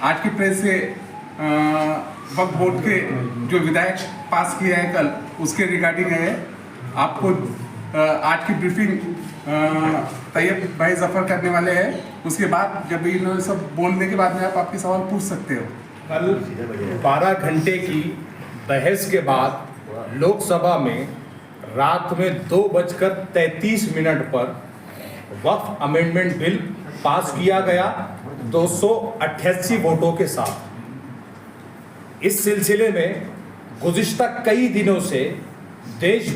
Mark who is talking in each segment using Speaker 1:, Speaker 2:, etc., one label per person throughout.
Speaker 1: आज की प्रेस से वक्फ बोर्ड के जो विधायक पास किया है कल, उसके रिगार्डिंग है। आपको आज की ब्रीफिंग तैयब भाई जफर करने वाले हैं। उसके बाद जब इन्होंने सब बोलने के बाद में आप आपके सवाल पूछ सकते हो।
Speaker 2: कल 12 घंटे की बहस के बाद लोकसभा में रात में 2:33 पर वक्फ अमेंडमेंट बिल पास किया गया 288 वोटों के साथ। इस सिलसिले में गुज़िश्ता कई दिनों से देश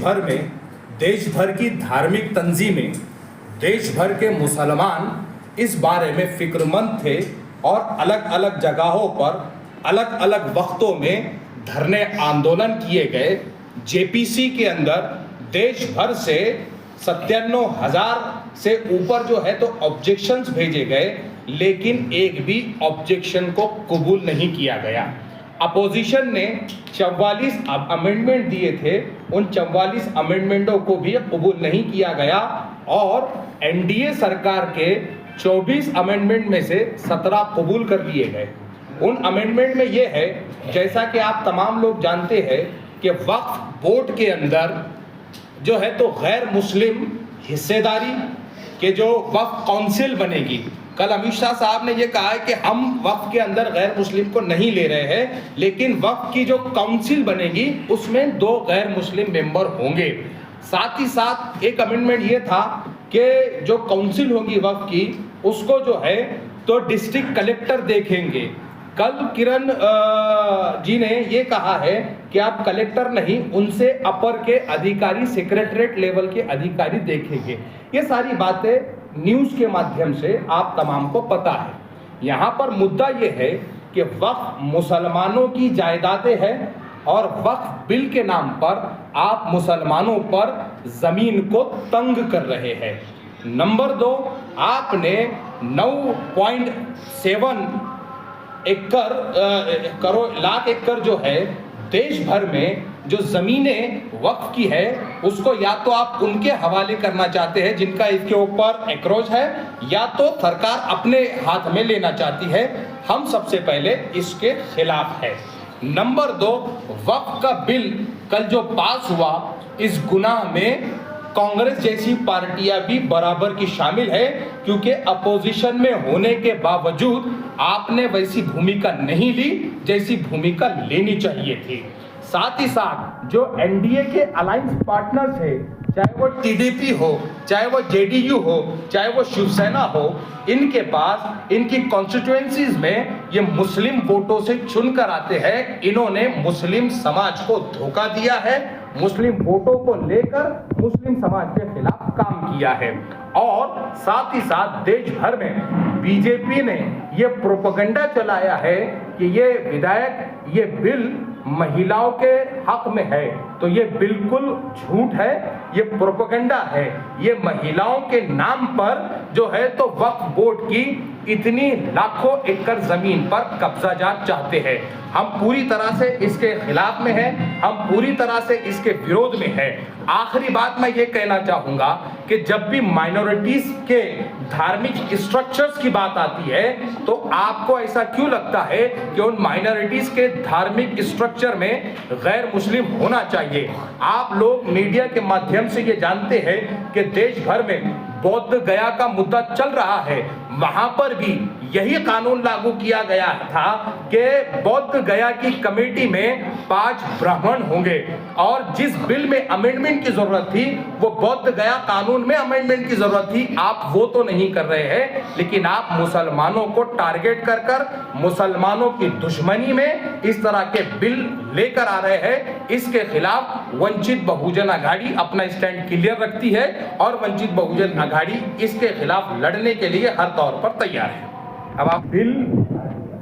Speaker 2: भर की धार्मिक तंजीमें, देश भर के मुसलमान इस बारे में फिक्रमंद थे और अलग अलग जगहों पर अलग अलग वक्तों में धरने आंदोलन किए गए। जेपीसी के अंदर देश भर से 97,000 से ऊपर जो है तो ऑब्जेक्शंस भेजे गए, लेकिन एक भी ऑब्जेक्शन को कबूल नहीं किया गया। अपोजिशन ने 44 अमेंडमेंट दिए थे, उन 44 अमेंडमेंटों को भी कबूल नहीं किया गया और एनडीए सरकार के 24 अमेंडमेंट में से 17 कबूल कर लिए गए। उन अमेंडमेंट में ये है, जैसा कि आप तमाम लोग जानते हैं कि वक्फ बोर्ड के अंदर जो है तो गैर मुस्लिम हिस्सेदारी के जो वक्फ काउंसिल बनेगी। कल अमित शाह साहब ने ये कहा है कि हम वक्फ के अंदर गैर मुस्लिम को नहीं ले रहे हैं, लेकिन वक्फ की जो काउंसिल बनेगी उसमें 2 गैर मुस्लिम मेंबर होंगे। साथ ही साथ एक अमेंडमेंट ये था कि जो काउंसिल होगी वक्फ की, उसको जो है तो डिस्ट्रिक्ट कलेक्टर देखेंगे। कल किरण जी ने ये कहा है कि आप कलेक्टर नहीं, उनसे अपर के अधिकारी, सेक्रेटरीट लेवल के अधिकारी देखेंगे। ये सारी बातें न्यूज़ के माध्यम से आप तमाम को पता है। यहाँ पर मुद्दा ये है कि वक्फ मुसलमानों की जायदादें हैं और वक्फ बिल के नाम पर आप मुसलमानों पर ज़मीन को तंग कर रहे हैं। नंबर 2, आपने 9.7 लाख एकड़ जो है देश भर में जो जमीनें वक्फ की है, उसको या तो आप उनके हवाले करना चाहते हैं जिनका इसके ऊपर एक्रोच है, या तो सरकार अपने हाथ में लेना चाहती है। हम सबसे पहले इसके खिलाफ है। नंबर 2, वक्फ का बिल कल जो पास हुआ, इस गुनाह में कांग्रेस जैसी पार्टियां भी बराबर की शामिल है, क्योंकि अपोजिशन में होने के बावजूद आपने वैसी भूमिका नहीं ली जैसी भूमिका लेनी चाहिए थी। साथ ही साथ जो एनडीए के अलायंस पार्टनर्स है, चाहे वो टीडीपी हो, चाहे वो जेडीयू हो, चाहे वो शिवसेना हो, इनके पास इनकी कॉन्स्टिट्यूएंसीज में ये मुस्लिम वोटों से चुनकर आते हैं। इन्होंने मुस्लिम समाज को धोखा दिया है, मुस्लिम वोटों को लेकर मुस्लिम समाज के खिलाफ काम किया है। और साथ ही साथ देश भर में बीजेपी ने ये प्रोपेगेंडा चलाया है कि ये विधायक, ये बिल महिलाओं के हक में है, तो ये बिल्कुल झूठ है, ये प्रोपेगेंडा है। ये महिलाओं के नाम पर जो है तो वक्फ बोर्ड की इतनी लाखों एकड़ जमीन पर कब्जा जात चाहते हैं। हम पूरी तरह से इसके खिलाफ में हैं, हम पूरी तरह से इसके विरोध में हैं। आखिरी बात मैं ये कहना चाहूंगा कि जब भी माइनॉरिटीज के धार्मिक स्ट्रक्चर्स की बात आती है, तो आपको ऐसा क्यों लगता है कि उन माइनॉरिटीज के धार्मिक स्ट्रक्चर में गैर मुस्लिम होना चाहिए? आप लोग मीडिया के माध्यम से ये जानते हैं कि देश भर में बौद्ध गया का मुद्दा चल रहा है, वहां पर भी यही कानून लागू किया गया था कि बौद्ध गया की कमेटी में 5 ब्राह्मण होंगे, और जिस बिल में अमेंडमेंट की जरूरत थी वो बौद्ध गया कानून में अमेंडमेंट की जरूरत थी, आप वो तो नहीं कर रहे हैं, लेकिन आप मुसलमानों को टारगेट कर कर मुसलमानों की दुश्मनी में इस तरह के बिल लेकर आ रहे हैं। इसके खिलाफ वंचित बहुजन आघाड़ी अपना स्टैंड क्लियर रखती है और वंचित बहुजन आघाड़ी इसके खिलाफ लड़ने के लिए हर तौर पर तैयार है। अब आप बिल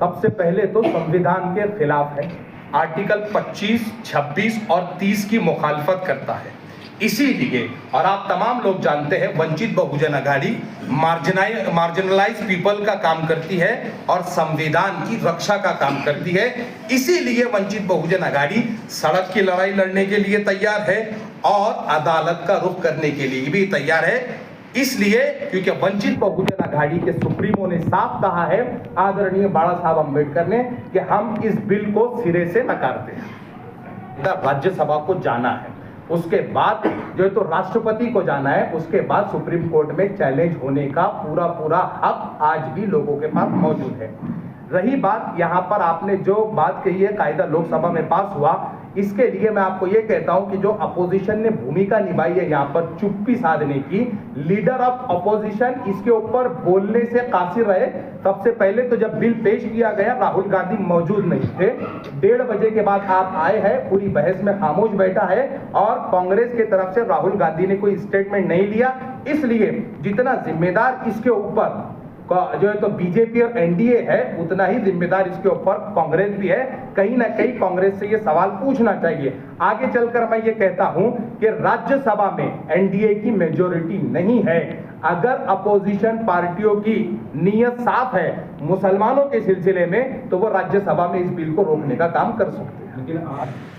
Speaker 2: सबसे पहले तो संविधान के खिलाफ है, आर्टिकल 25, 26 और 30 की मुखालफत करता है। इसीलिए, और आप तमाम लोग जानते हैं, वंचित बहुजन आघाड़ी मार्जिनलाइज पीपल का काम करती है और संविधान की रक्षा का काम करती है। इसीलिए वंचित बहुजन आघाड़ी सड़क की लड़ाई लड़ने के लिए तैयार है और अदालत का रुख करने के लिए भी तैयार है। इसलिए क्योंकि वंचित बहुजन आघाड़ी के सुप्रीमो ने साफ कहा है, आदरणीय बाला साहब अम्बेडकर ने, कि हम इस बिल को सिरे से नकारते हैं। राज्यसभा को जाना है, उसके बाद जो है तो राष्ट्रपति को जाना है, उसके बाद सुप्रीम कोर्ट में चैलेंज होने का पूरा हक आज भी लोगों के पास मौजूद है। रही बात यहाँ पर आपने जो बात कही है, कायदा लोकसभा में पास हुआ, इसके लिए मैं आपको ये कहता हूं कि जो अपोजिशन ने भूमिका निभाई है यहाँ पर चुप्पी साधने की, लीडर ऑफ अपोजिशन इसके ऊपर बोलने से कासिर रहे। सबसे पहले तो जब बिल पेश किया गया राहुल गांधी मौजूद नहीं थे, 1:30 बजे के बाद आप आए हैं, पूरी बहस में खामोश बैठा है और कांग्रेस की तरफ से राहुल गांधी ने कोई स्टेटमेंट नहीं लिया। इसलिए जितना जिम्मेदार इसके ऊपर जो है तो बीजेपी और एनडीए है, उतना ही जिम्मेदार इसके ऊपर कांग्रेस भी है। कहीं ना कहीं कांग्रेस से ये सवाल पूछना चाहिए। आगे चलकर मैं ये कहता हूं कि राज्यसभा में एनडीए की मेजॉरिटी नहीं है। अगर अपोजिशन पार्टियों की नीयत साफ है मुसलमानों के सिलसिले में, तो वो राज्यसभा में इस बिल को रोकने का काम कर सकते हैं।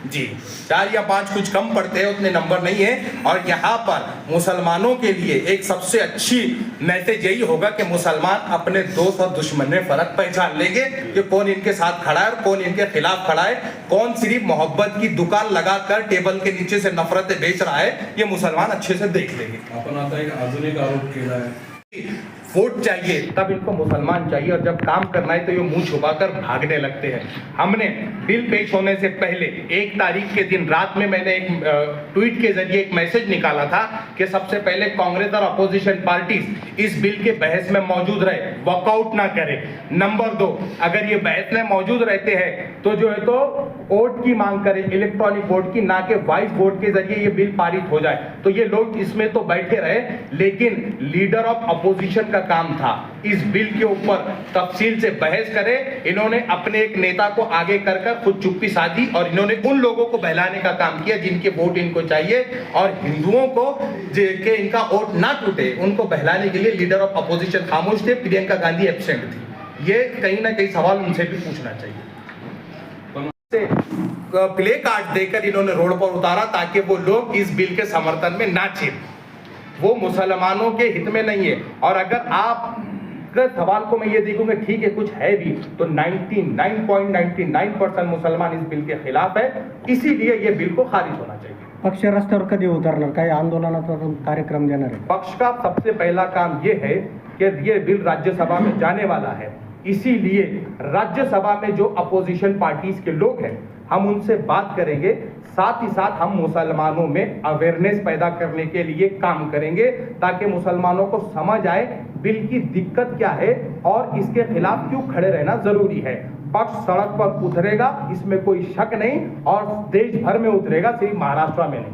Speaker 2: जी 4 या 5 कुछ कम पड़ते हैं, उतने नंबर नहीं है। और यहाँ पर मुसलमानों के लिए एक सबसे अच्छी मैसेज यही होगा कि मुसलमान अपने दोस्त और दुश्मन में फर्क पहचान लेंगे कि कौन इनके साथ खड़ा है और कौन इनके खिलाफ खड़ा है, कौन सिर्फ मोहब्बत की दुकान लगाकर टेबल के नीचे से नफरतें बेच रहा है, ये मुसलमान अच्छे से देख लेंगे।
Speaker 3: आपण आता एक अजून एक आरोप केला है,
Speaker 2: वोट चाहिए तब इनको मुसलमान चाहिए, और जब काम करना है तो ये मुंह छुपाकर भागने लगते हैं। हमने बिल पेश होने से पहले 1 तारीख के दिन रात में मैंने एक ट्वीट के जरिए एक मैसेज निकाला था कि सबसे पहले कांग्रेस और अपोजिशन पार्टीज इस बिल के बहस में मौजूद रहे, वॉकआउट ना करें। नंबर 2, अगर ये बहस में मौजूद रहते हैं तो जो है तो वोट की मांग करें, इलेक्ट्रॉनिक वोट की, ना कि वॉइस वोट के जरिए ये बिल पारित हो जाए। तो ये लोग इसमें तो बैठे रहे, लेकिन लीडर ऑफ अपोजिशन का काम था इस बिल के ऊपर तफसील से बहस करे। इन्होंने अपने एक नेता को आगे कर खुद चुप्पी साधी और इन्होंने उन लोगों को बहलाने का काम किया जिनके वोट इनको चाहिए, और हिंदुओं को के इनका वोट ना टूटे उनको बहलाने के लिए लीडर ऑफ अपोजिशन खामोश थे, प्रियंका गांधी एब्सेंट थी। ये कहीं ना कहीं सवाल उनसे भी पूछना चाहिए। प्ले कार्ड देकर इन्होंने रोड पर उतारा ताकि वो लोग इस बिल के समर्थन में नाचे, वो मुसलमानों के हित में नहीं है। और अगर आप सवाल को मैं ये देखूंगा ठीक है कुछ है भी, तो 99.99% मुसलमान इस बिल के खिलाफ है, इसीलिए ये बिल को खारिज होना चाहिए।
Speaker 4: पक्ष रस्त्यावर कधी उतरणार, काही आंदोलनाचा कार्यक्रम देणार आहे?
Speaker 2: पक्ष का सबसे पहला काम ये है कि ये बिल राज्यसभा में जाने वाला है, इसीलिए राज्यसभा में जो अपोजिशन पार्टीज के लोग हैं हम उनसे बात करेंगे, साथ ही साथ हम मुसलमानों में अवेयरनेस पैदा करने के लिए काम करेंगे ताकि मुसलमानों को समझ आए बिल की दिक्कत क्या है और इसके खिलाफ क्यों खड़े रहना जरूरी है। पक्ष सड़क पर उतरेगा, इसमें कोई शक नहीं, और देश भर में उतरेगा, सिर्फ महाराष्ट्र में नहीं।